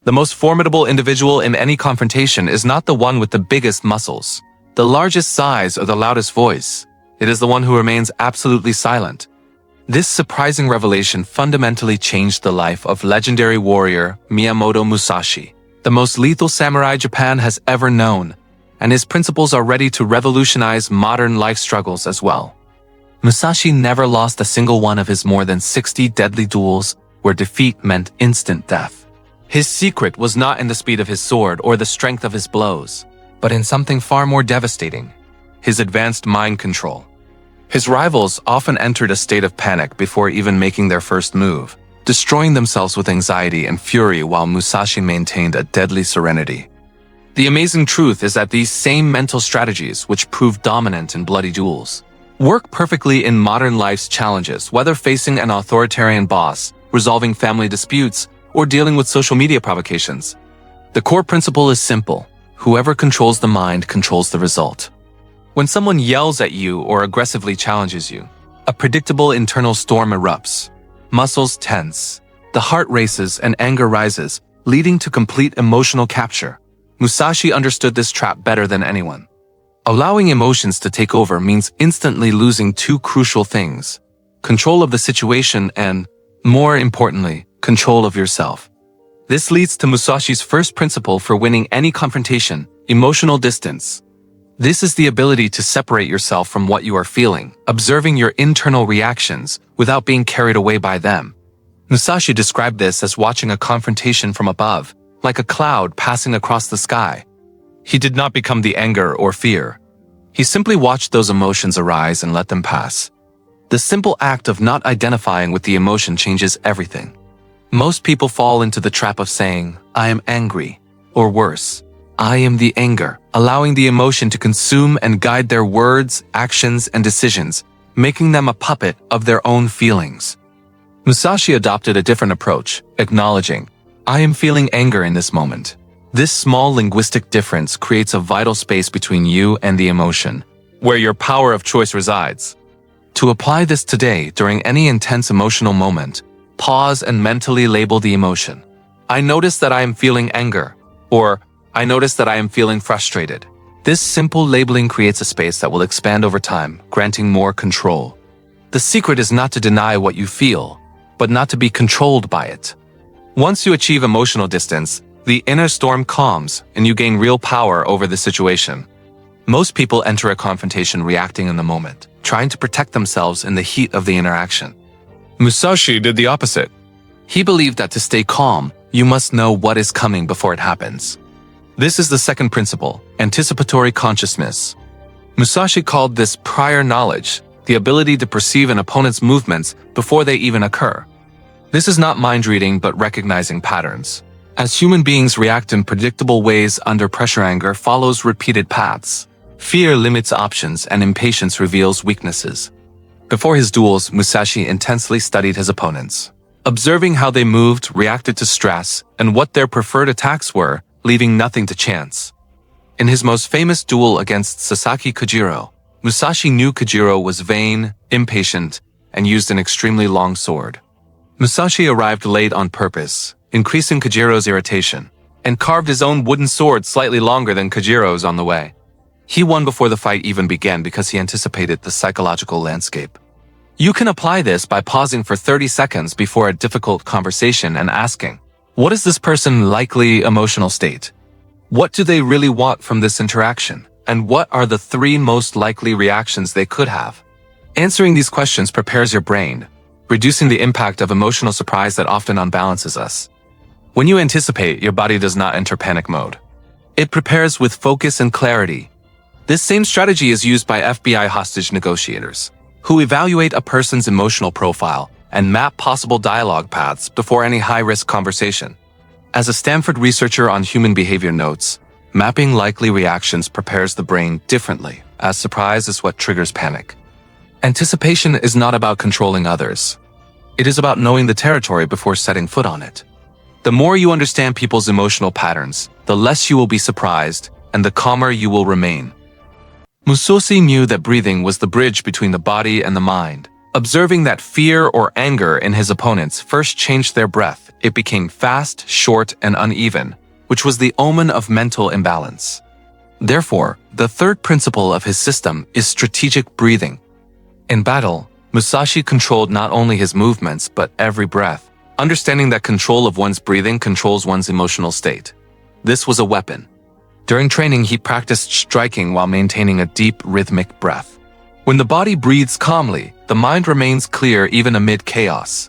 The most formidable individual in any confrontation is not the one with the biggest muscles, the largest size, or the loudest voice. It is the one who remains absolutely silent. This surprising revelation fundamentally changed the life of legendary warrior Miyamoto Musashi, the most lethal samurai Japan has ever known, and his principles are ready to revolutionize modern life struggles as well. Musashi never lost a single one of his more than 60 deadly duels where defeat meant instant death. His secret was not in the speed of his sword or the strength of his blows, but in something far more devastating: his advanced mind control. His rivals often entered a state of panic before even making their first move, destroying themselves with anxiety and fury while Musashi maintained a deadly serenity. The amazing truth is that these same mental strategies, which prove dominant in bloody duels, work perfectly in modern life's challenges, whether facing an authoritarian boss, resolving family disputes, or dealing with social media provocations. The core principle is simple: whoever controls the mind controls the result. When someone yells at you or aggressively challenges you, a predictable internal storm erupts. Muscles tense, the heart races, and anger rises, leading to complete emotional capture. Musashi understood this trap better than anyone. Allowing emotions to take over means instantly losing two crucial things: control of the situation and, more importantly, control of yourself. This leads to Musashi's first principle for winning any confrontation: emotional distance. This is the ability to separate yourself from what you are feeling, observing your internal reactions without being carried away by them. Musashi described this as watching a confrontation from above, like a cloud passing across the sky. He did not become the anger or fear. He simply watched those emotions arise and let them pass. The simple act of not identifying with the emotion changes everything. Most people fall into the trap of saying, "I am angry," or worse, "I am the anger," allowing the emotion to consume and guide their words, actions, and decisions, making them a puppet of their own feelings. Musashi adopted a different approach, acknowledging, "I am feeling anger in this moment." This small linguistic difference creates a vital space between you and the emotion, where your power of choice resides. To apply this today during any intense emotional moment, pause and mentally label the emotion. I notice that I am feeling anger, or I notice that I am feeling frustrated. This simple labeling creates a space that will expand over time, granting more control. The secret is not to deny what you feel, but not to be controlled by it. Once you achieve emotional distance, the inner storm calms and you gain real power over the situation. Most people enter a confrontation reacting in the moment, trying to protect themselves in the heat of the interaction. Musashi did the opposite. He believed that to stay calm, you must know what is coming before it happens. This is the second principle, anticipatory consciousness. Musashi called this prior knowledge, the ability to perceive an opponent's movements before they even occur. This is not mind reading but recognizing patterns. As human beings react in predictable ways under pressure, anger follows repeated paths. Fear limits options and impatience reveals weaknesses. Before his duels, Musashi intensely studied his opponents, observing how they moved, reacted to stress, and what their preferred attacks were, leaving nothing to chance. In his most famous duel against Sasaki Kojiro, Musashi knew Kojiro was vain, impatient, and used an extremely long sword. Musashi arrived late on purpose, increasing Kojiro's irritation, and carved his own wooden sword slightly longer than Kojiro's on the way. He won before the fight even began because he anticipated the psychological landscape. You can apply this by pausing for 30 seconds before a difficult conversation and asking, what is this person's likely emotional state? What do they really want from this interaction? And what are the 3 most likely reactions they could have? Answering these questions prepares your brain, reducing the impact of emotional surprise that often unbalances us. When you anticipate, your body does not enter panic mode. It prepares with focus and clarity. This same strategy is used by FBI hostage negotiators, who evaluate a person's emotional profile and map possible dialogue paths before any high-risk conversation. As a Stanford researcher on human behavior notes, mapping likely reactions prepares the brain differently, as surprise is what triggers panic. Anticipation is not about controlling others. It is about knowing the territory before setting foot on it. The more you understand people's emotional patterns, the less you will be surprised and the calmer you will remain. Musashi knew that breathing was the bridge between the body and the mind, Observing that fear or anger in his opponents first changed their breath, it became fast, short, and uneven, which was the omen of mental imbalance. Therefore, the third principle of his system is strategic breathing. In battle, Musashi controlled not only his movements but every breath, understanding that control of one's breathing controls one's emotional state. This was a weapon. During training, he practiced striking while maintaining a deep, rhythmic breath. When the body breathes calmly, the mind remains clear even amid chaos.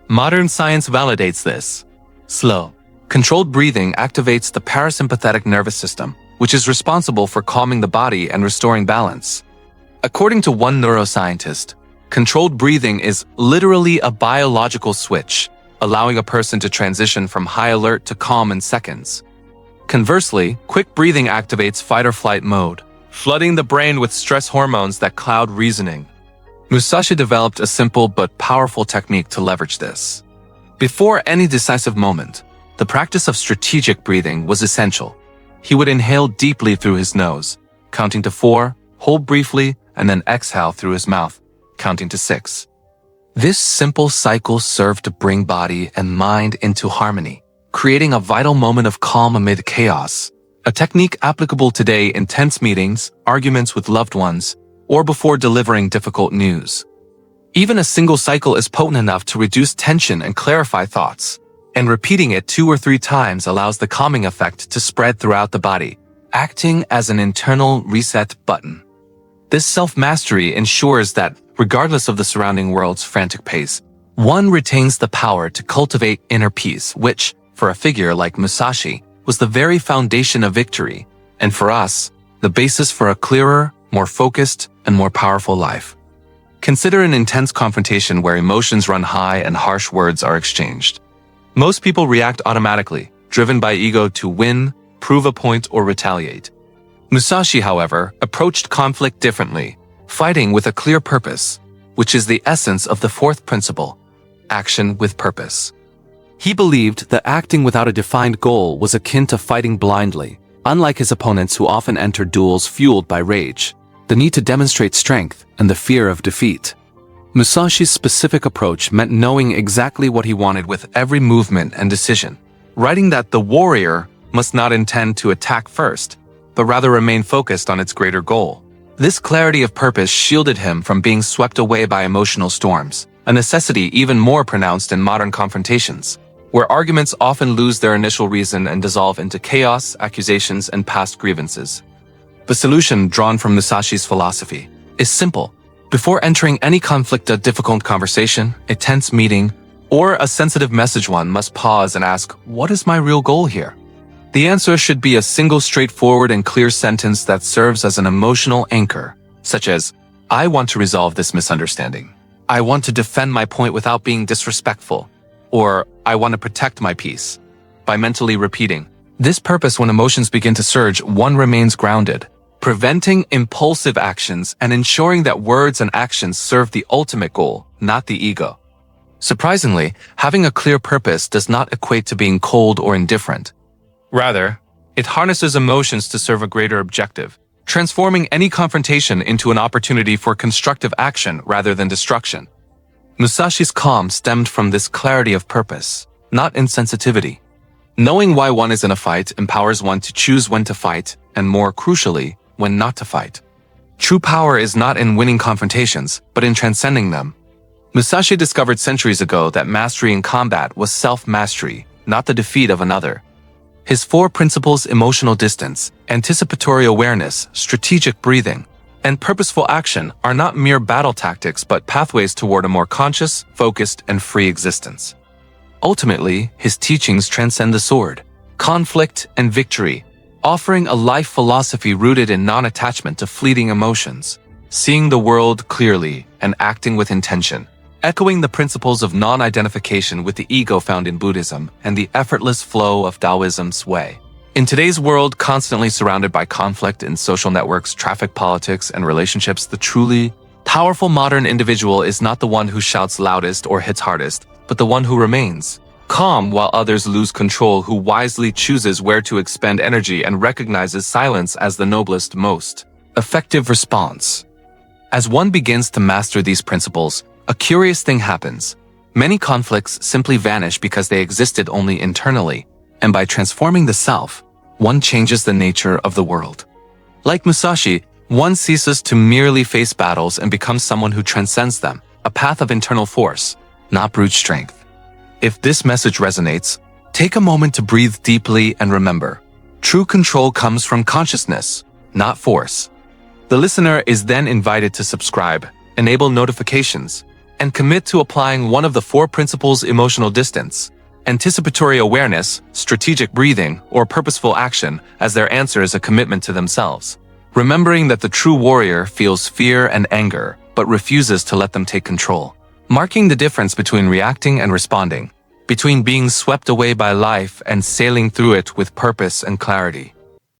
Modern science validates this. Slow, controlled breathing activates the parasympathetic nervous system, which is responsible for calming the body and restoring balance. According to one neuroscientist, controlled breathing is literally a biological switch, allowing a person to transition from high alert to calm in seconds. Conversely, quick breathing activates fight-or-flight mode, flooding the brain with stress hormones that cloud reasoning. Musashi developed a simple but powerful technique to leverage this. Before any decisive moment, the practice of strategic breathing was essential. He would inhale deeply through his nose, counting to 4, hold briefly, and then exhale through his mouth, counting to 6. This simple cycle served to bring body and mind into harmony, creating a vital moment of calm amid chaos, a technique applicable today in tense meetings, arguments with loved ones, or before delivering difficult news. Even a single cycle is potent enough to reduce tension and clarify thoughts, and repeating it 2 or 3 times allows the calming effect to spread throughout the body, acting as an internal reset button. This self-mastery ensures that, regardless of the surrounding world's frantic pace, one retains the power to cultivate inner peace, which, for a figure like Musashi, was the very foundation of victory, and for us, the basis for a clearer, more focused, and more powerful life. Consider an intense confrontation where emotions run high and harsh words are exchanged. Most people react automatically, driven by ego to win, prove a point, or retaliate. Musashi, however, approached conflict differently, fighting with a clear purpose, which is the essence of the fourth principle, action with purpose. He believed that acting without a defined goal was akin to fighting blindly, unlike his opponents who often entered duels fueled by rage, the need to demonstrate strength, and the fear of defeat. Musashi's specific approach meant knowing exactly what he wanted with every movement and decision, writing that the warrior must not intend to attack first, but rather remain focused on its greater goal. This clarity of purpose shielded him from being swept away by emotional storms, a necessity even more pronounced in modern confrontations, where arguments often lose their initial reason and dissolve into chaos, accusations, and past grievances. The solution drawn from Musashi's philosophy is simple. Before entering any conflict, a difficult conversation, a tense meeting, or a sensitive message, one must pause and ask, what is my real goal here? The answer should be a single straightforward and clear sentence that serves as an emotional anchor, such as, I want to resolve this misunderstanding. I want to defend my point without being disrespectful. Or, I want to protect my peace. By mentally repeating this purpose when emotions begin to surge, one remains grounded, preventing impulsive actions and ensuring that words and actions serve the ultimate goal, not the ego. Surprisingly, having a clear purpose does not equate to being cold or indifferent. Rather, it harnesses emotions to serve a greater objective, transforming any confrontation into an opportunity for constructive action rather than destruction. Musashi's calm stemmed from this clarity of purpose, not insensitivity. Knowing why one is in a fight empowers one to choose when to fight, and more crucially, when not to fight. True power is not in winning confrontations, but in transcending them. Musashi discovered centuries ago that mastery in combat was self-mastery, not the defeat of another. His 4 principles, emotional distance, anticipatory awareness, strategic breathing, and purposeful action, are not mere battle tactics but pathways toward a more conscious, focused, and free existence. Ultimately, his teachings transcend the sword, conflict, and victory, offering a life philosophy rooted in non-attachment to fleeting emotions, seeing the world clearly and acting with intention, echoing the principles of non-identification with the ego found in Buddhism and the effortless flow of Taoism's way. In today's world, constantly surrounded by conflict in social networks, traffic politics, and relationships, the truly powerful modern individual is not the one who shouts loudest or hits hardest, but the one who remains calm while others lose control, who wisely chooses where to expend energy and recognizes silence as the noblest, most effective response. As one begins to master these principles, a curious thing happens. Many conflicts simply vanish because they existed only internally, and by transforming the self, one changes the nature of the world. Like Musashi, one ceases to merely face battles and becomes someone who transcends them, a path of internal force, not brute strength. If this message resonates, take a moment to breathe deeply and remember, true control comes from consciousness, not force. The listener is then invited to subscribe, enable notifications, and commit to applying one of the 4 principles: emotional distance, anticipatory awareness, strategic breathing, or purposeful action, as their answer is a commitment to themselves. Remembering that the true warrior feels fear and anger, but refuses to let them take control. Marking the difference between reacting and responding, between being swept away by life and sailing through it with purpose and clarity.